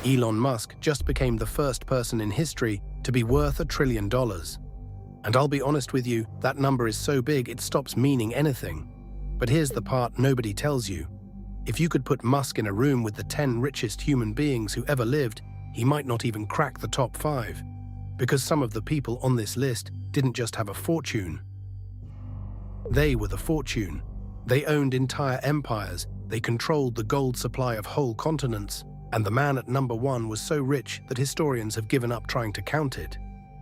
Elon Musk just became the first person in history to be worth $1 trillion. And I'll be honest with you, that number is so big it stops meaning anything. But here's the part nobody tells you. If you could put Musk in a room with the 10 richest human beings who ever lived, he might not even crack the top 5. Because some of the people on this list didn't just have a fortune. They were the fortune. They owned entire empires, they controlled the gold supply of whole continents, and the man at number 1 was so rich that historians have given up trying to count it.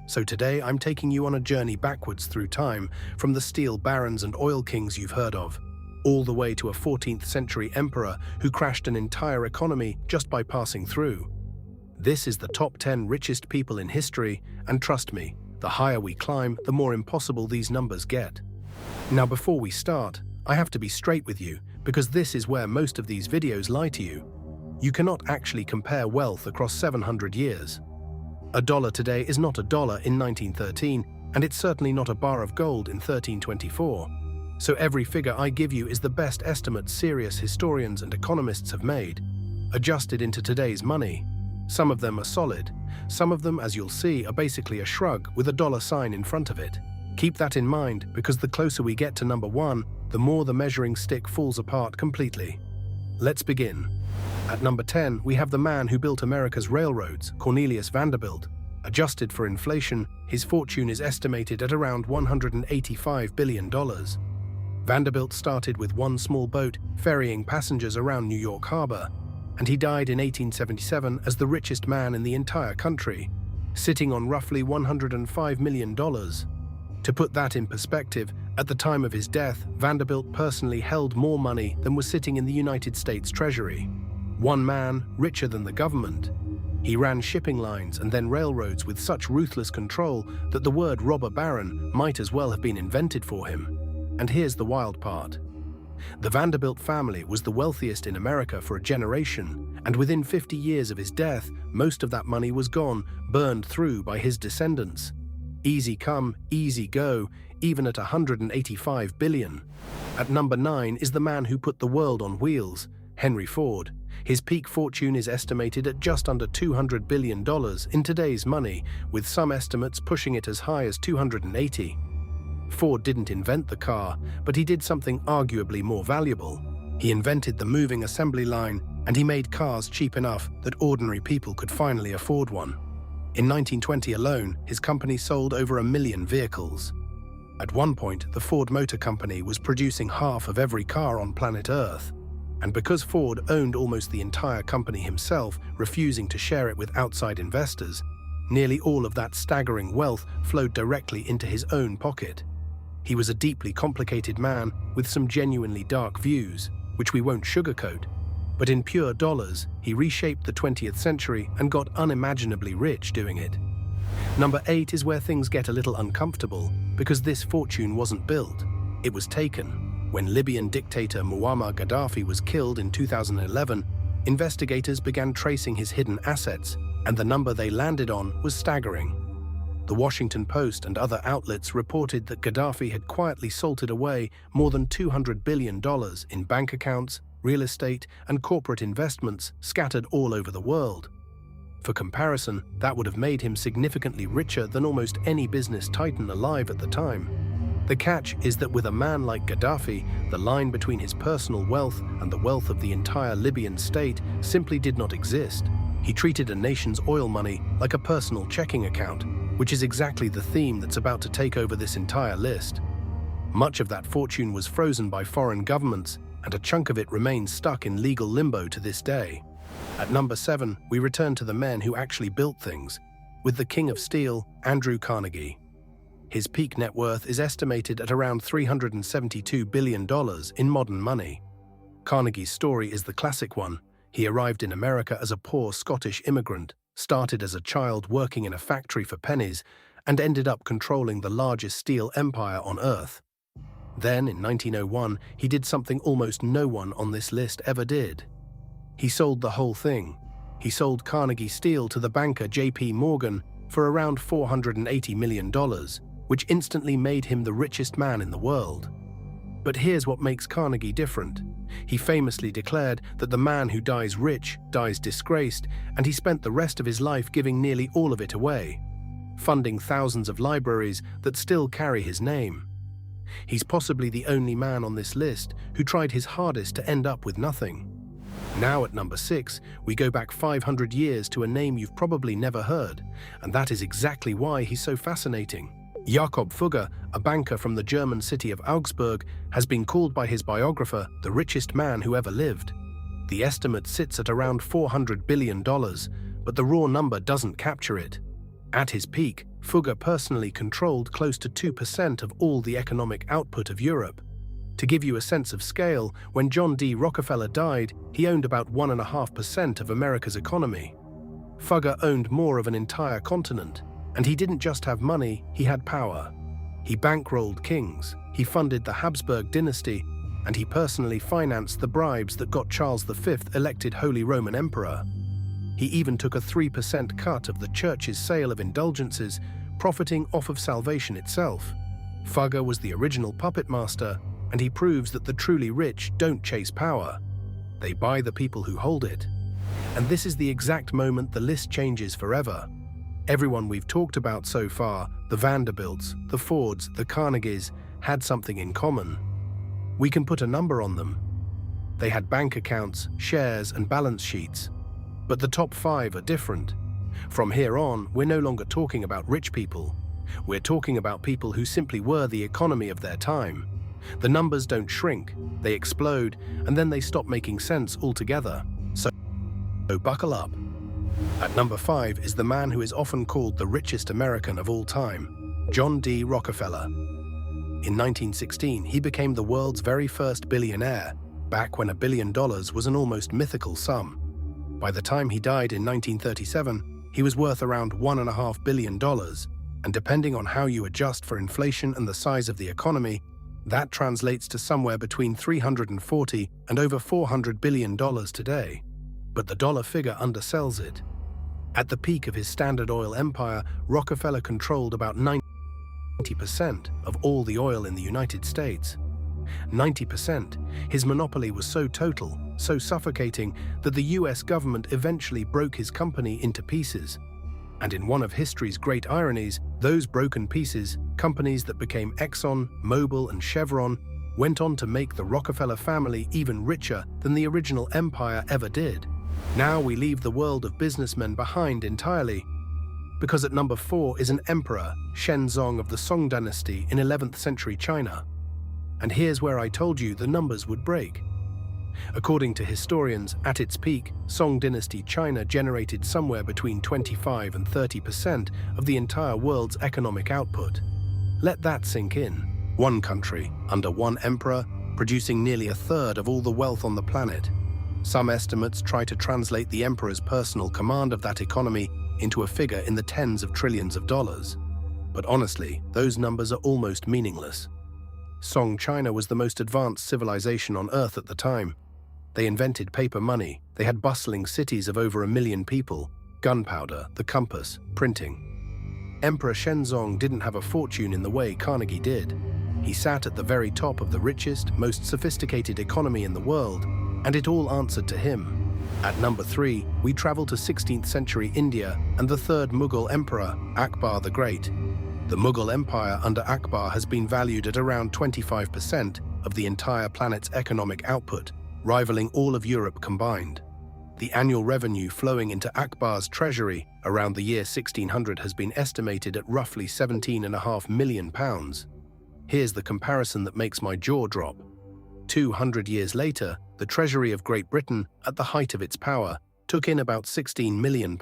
So today I'm taking you on a journey backwards through time, from the steel barons and oil kings you've heard of, all the way to a 14th century emperor who crashed an entire economy just by passing through. This is the top 10 richest people in history, and trust me, the higher we climb, the more impossible these numbers get. Now before we start, I have to be straight with you, because this is where most of these videos lie to you. You cannot actually compare wealth across 700 years. A dollar today is not a dollar in 1913, and it's certainly not a bar of gold in 1324. So every figure I give you is the best estimate serious historians and economists have made, adjusted into today's money. Some of them are solid. Some of them, as you'll see, are basically a shrug with a dollar sign in front of it. Keep that in mind, because the closer we get to number 1, the more the measuring stick falls apart completely. Let's begin. At number 10, we have the man who built America's railroads, Cornelius Vanderbilt. Adjusted for inflation, his fortune is estimated at around $185 billion. Vanderbilt started with one small boat ferrying passengers around New York Harbor, and he died in 1877 as the richest man in the entire country, sitting on roughly $105 million. To put that in perspective, at the time of his death, Vanderbilt personally held more money than was sitting in the United States Treasury. One man, richer than the government. He ran shipping lines and then railroads with such ruthless control that the word robber baron might as well have been invented for him. And here's the wild part. The Vanderbilt family was the wealthiest in America for a generation, and within 50 years of his death, most of that money was gone, burned through by his descendants. Easy come, easy go, even at $185 billion. At number 9 is the man who put the world on wheels, Henry Ford. His peak fortune is estimated at just under $200 billion in today's money, with some estimates pushing it as high as 280. Ford didn't invent the car, but he did something arguably more valuable. He invented the moving assembly line, and he made cars cheap enough that ordinary people could finally afford one. In 1920 alone, his company sold over 1 million vehicles. At one point, the Ford Motor Company was producing half of every car on planet Earth. And because Ford owned almost the entire company himself, refusing to share it with outside investors, nearly all of that staggering wealth flowed directly into his own pocket. He was a deeply complicated man with some genuinely dark views, which we won't sugarcoat. But in pure dollars, he reshaped the 20th century and got unimaginably rich doing it. Number 8 is where things get a little uncomfortable, because this fortune wasn't built, it was taken. When Libyan dictator Muammar Gaddafi was killed in 2011, investigators began tracing his hidden assets, and the number they landed on was staggering. The Washington Post and other outlets reported that Gaddafi had quietly salted away more than $200 billion in bank accounts, real estate, and corporate investments scattered all over the world. For comparison, that would have made him significantly richer than almost any business titan alive at the time. The catch is that with a man like Gaddafi, the line between his personal wealth and the wealth of the entire Libyan state simply did not exist. He treated a nation's oil money like a personal checking account, which is exactly the theme that's about to take over this entire list. Much of that fortune was frozen by foreign governments, and a chunk of it remains stuck in legal limbo to this day. At number 7, we return to the men who actually built things, with the king of steel, Andrew Carnegie. His peak net worth is estimated at around $372 billion in modern money. Carnegie's story is the classic one. He arrived in America as a poor Scottish immigrant, started as a child working in a factory for pennies, and ended up controlling the largest steel empire on Earth. Then, in 1901, he did something almost no one on this list ever did. He sold the whole thing. He sold Carnegie Steel to the banker J.P. Morgan for around $480 million, which instantly made him the richest man in the world. But here's what makes Carnegie different. He famously declared that the man who dies rich dies disgraced, and he spent the rest of his life giving nearly all of it away, funding thousands of libraries that still carry his name. He's possibly the only man on this list who tried his hardest to end up with nothing. Now at number 6, we go back 500 years to a name you've probably never heard, and that is exactly why he's so fascinating. Jakob Fugger, a banker from the German city of Augsburg, has been called by his biographer the richest man who ever lived. The estimate sits at around $400 billion, but the raw number doesn't capture it. At his peak, Fugger personally controlled close to 2% of all the economic output of Europe. To give you a sense of scale, when John D. Rockefeller died, he owned about 1.5% of America's economy. Fugger owned more of an entire continent. And he didn't just have money, he had power. He bankrolled kings, he funded the Habsburg dynasty, and he personally financed the bribes that got Charles V elected Holy Roman Emperor. He even took a 3% cut of the church's sale of indulgences, profiting off of salvation itself. Fugger was the original puppet master, and he proves that the truly rich don't chase power. They buy the people who hold it. And this is the exact moment the list changes forever. Everyone we've talked about so far, the Vanderbilts, the Fords, the Carnegies, had something in common. We can put a number on them. They had bank accounts, shares, and balance sheets. But the top 5 are different. From here on, we're no longer talking about rich people. We're talking about people who simply were the economy of their time. The numbers don't shrink, they explode, and then they stop making sense altogether. So buckle up. At number 5 is the man who is often called the richest American of all time, John D. Rockefeller. In 1916, he became the world's very first billionaire, back when $1 billion was an almost mythical sum. By the time he died in 1937, he was worth around $1.5 billion, and depending on how you adjust for inflation and the size of the economy, that translates to somewhere between $340 and over $400 billion today. But the dollar figure undersells it. At the peak of his Standard Oil empire, Rockefeller controlled about 90% of all the oil in the United States. 90%. His monopoly was so total, so suffocating, that the US government eventually broke his company into pieces. And in one of history's great ironies, those broken pieces, companies that became Exxon, Mobil, and Chevron, went on to make the Rockefeller family even richer than the original empire ever did. Now we leave the world of businessmen behind entirely, because at number 4 is an emperor, Shenzong of the Song dynasty in 11th century China. And here's where I told you the numbers would break. According to historians, at its peak, Song dynasty China generated somewhere between 25 and 30% of the entire world's economic output. Let that sink in. One country, under one emperor, producing nearly a third of all the wealth on the planet. Some estimates try to translate the emperor's personal command of that economy into a figure in the tens of trillions of dollars. But honestly, those numbers are almost meaningless. Song China was the most advanced civilization on Earth at the time. They invented paper money, they had bustling cities of over 1 million people, gunpowder, the compass, printing. Emperor Shenzong didn't have a fortune in the way Carnegie did. He sat at the very top of the richest, most sophisticated economy in the world, and it all answered to him. At number 3, we travel to 16th century India and the third Mughal emperor, Akbar the Great. The Mughal Empire under Akbar has been valued at around 25% of the entire planet's economic output, rivaling all of Europe combined. The annual revenue flowing into Akbar's treasury around the year 1600 has been estimated at roughly £17.5 million. Here's the comparison that makes my jaw drop. 200 years later, the treasury of Great Britain, at the height of its power, took in about £16 million.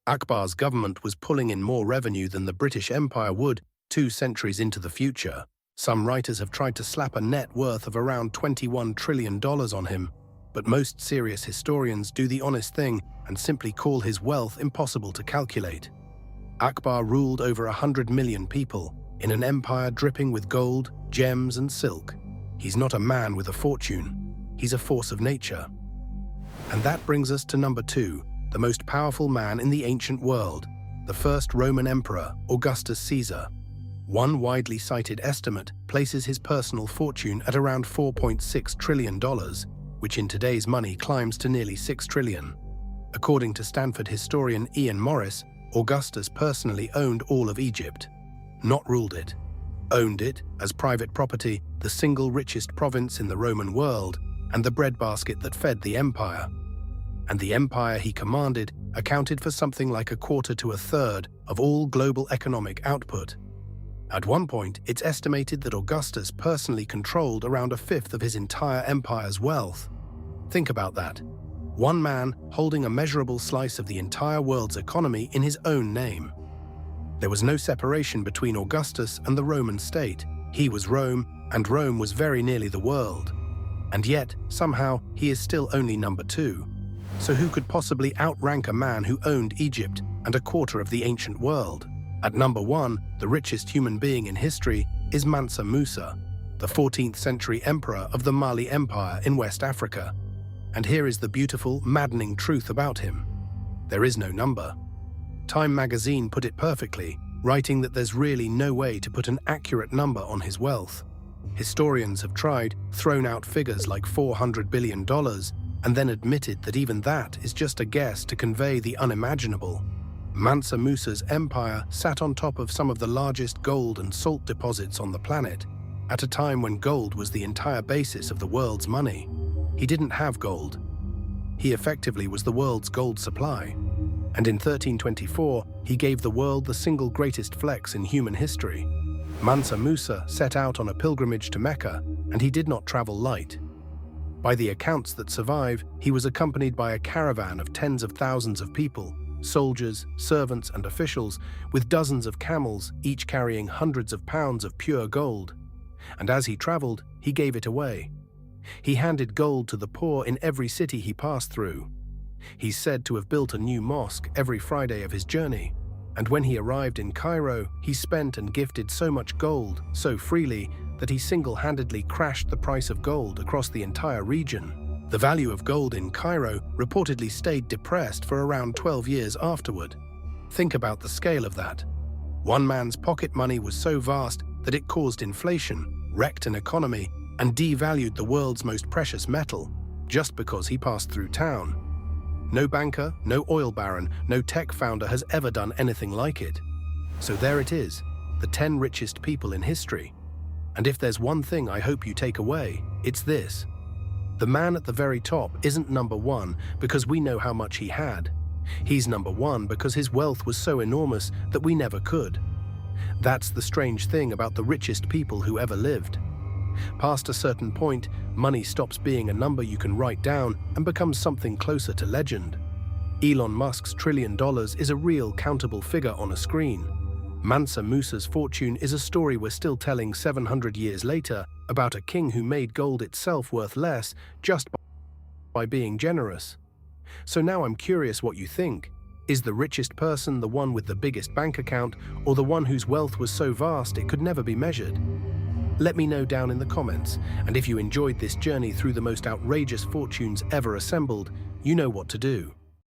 Akbar's government was pulling in more revenue than the British Empire would 2 centuries into the future. Some writers have tried to slap a net worth of around $21 trillion on him, but most serious historians do the honest thing and simply call his wealth impossible to calculate. Akbar ruled over 100 million people in an empire dripping with gold, gems, and silk. He's not a man with a fortune, he's a force of nature. And that brings us to number 2, the most powerful man in the ancient world, the first Roman emperor, Augustus Caesar. One widely cited estimate places his personal fortune at around $4.6 trillion, which in today's money climbs to nearly $6 trillion. According to Stanford historian Ian Morris, Augustus personally owned all of Egypt, not ruled it. Owned it as private property, the single richest province in the Roman world, and the breadbasket that fed the empire. And the empire he commanded accounted for something like a quarter to a third of all global economic output. At one point, it's estimated that Augustus personally controlled around a fifth of his entire empire's wealth. Think about that. One man holding a measurable slice of the entire world's economy in his own name. There was no separation between Augustus and the Roman state. He was Rome, and Rome was very nearly the world. And yet, somehow, he is still only number 2. So who could possibly outrank a man who owned Egypt and a quarter of the ancient world? At number 1, the richest human being in history is Mansa Musa, the 14th century emperor of the Mali Empire in West Africa. And here is the beautiful, maddening truth about him. There is no number. Time magazine put it perfectly, writing that there's really no way to put an accurate number on his wealth. Historians have tried, thrown out figures like $400 billion, and then admitted that even that is just a guess to convey the unimaginable. Mansa Musa's empire sat on top of some of the largest gold and salt deposits on the planet, at a time when gold was the entire basis of the world's money. He didn't have gold. He effectively was the world's gold supply. And in 1324, he gave the world the single greatest flex in human history. Mansa Musa set out on a pilgrimage to Mecca, and he did not travel light. By the accounts that survive, he was accompanied by a caravan of tens of thousands of people, soldiers, servants, and officials, with dozens of camels, each carrying hundreds of pounds of pure gold. And as he traveled, he gave it away. He handed gold to the poor in every city he passed through. He's said to have built a new mosque every Friday of his journey. And when he arrived in Cairo, he spent and gifted so much gold, so freely, that he single-handedly crashed the price of gold across the entire region. The value of gold in Cairo reportedly stayed depressed for around 12 years afterward. Think about the scale of that. One man's pocket money was so vast that it caused inflation, wrecked an economy, and devalued the world's most precious metal, just because he passed through town. No banker, no oil baron, no tech founder has ever done anything like it. So there it is, the 10 richest people in history. And if there's one thing I hope you take away, it's this. The man at the very top isn't number 1 because we know how much he had. He's number 1 because his wealth was so enormous that we never could. That's the strange thing about the richest people who ever lived. Past a certain point, money stops being a number you can write down and becomes something closer to legend. Elon Musk's $1 trillion is a real countable figure on a screen. Mansa Musa's fortune is a story we're still telling 700 years later about a king who made gold itself worth less just by being generous. So now I'm curious what you think. Is the richest person the one with the biggest bank account, or the one whose wealth was so vast it could never be measured? Let me know down in the comments, and if you enjoyed this journey through the most outrageous fortunes ever assembled, you know what to do.